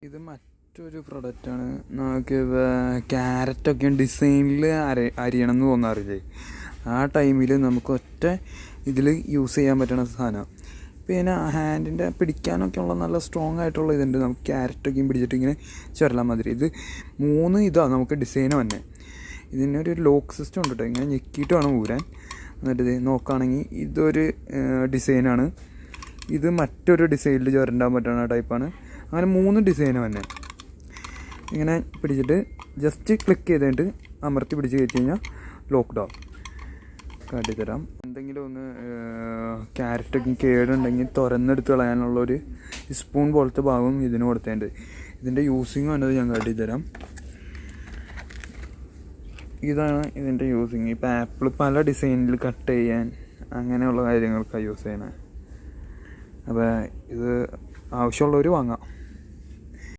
ഇത് മറ്റൊരു പ്രൊഡക്റ്റാണ്. നമുക്ക് ക്യാരറ്റൊക്കെ ഡിസൈനിൽ അരിയണം എന്ന് തോന്നാറില്ലേ? ആ ടൈമിൽ നമുക്ക് ഒറ്റ ഇതിൽ യൂസ് ചെയ്യാൻ പറ്റുന്ന സാധനം. പിന്നെ ഹാൻഡിൻ്റെ പിടിക്കാനൊക്കെ ഉള്ള നല്ല സ്ട്രോങ് ആയിട്ടുള്ള ഇതുണ്ട്. നമുക്ക് ക്യാരറ്റൊക്കെയും പിടിച്ചിട്ട് ഇങ്ങനെ ചുരലാൻ മാതിരി. ഇത് 3 ഇതാണ് നമുക്ക് ഡിസൈൻ തന്നെ. ഇതിനൊരു ലോക്ക് സിസ്റ്റം ഉണ്ട് കേട്ടോ. ഇങ്ങനെ ഞെക്കിയിട്ട് വേണം ഊരാൻ. എന്നിട്ട് ഇത് നോക്കുകയാണെങ്കിൽ ഇതൊരു ഡിസൈനാണ്. ഇത് മറ്റൊരു ഡിസൈനിൽ ചുരണ്ടാൻ പറ്റുന്ന ടൈപ്പാണ്. അങ്ങനെ 3 ഡിസൈന് തന്നെ. ഇങ്ങനെ പിടിച്ചിട്ട് ജസ്റ്റ് ക്ലിക്ക് ചെയ്തിട്ട് അമർത്തി പിടിച്ച് കയറ്റി കഴിഞ്ഞാൽ ലോക്ക്ഡ് ആവും. കാട്ടിത്തരാം. എന്തെങ്കിലും ഒന്ന് ക്യാരറ്റൊക്കെ കേടുണ്ടെങ്കിൽ തുറന്നെടുത്ത് കളയാനുള്ളൊരു സ്പൂൺ പോലത്തെ ഭാഗം ഇതിന് കൊടുത്തേണ്ട. ഇതിൻ്റെ യൂസിങ് വന്നത് ഞാൻ കാട്ടിത്തരാം. ഇതാണ് ഇതിൻ്റെ യൂസിങ്. ഇപ്പോൾ ആപ്പിൾ പല ഡിസൈനിൽ കട്ട് ചെയ്യാൻ അങ്ങനെയുള്ള കാര്യങ്ങൾക്കാണ് യൂസ് ചെയ്യണത്. അപ്പോൾ ഇത് ആവശ്യമുള്ളവർ വാങ്ങാം.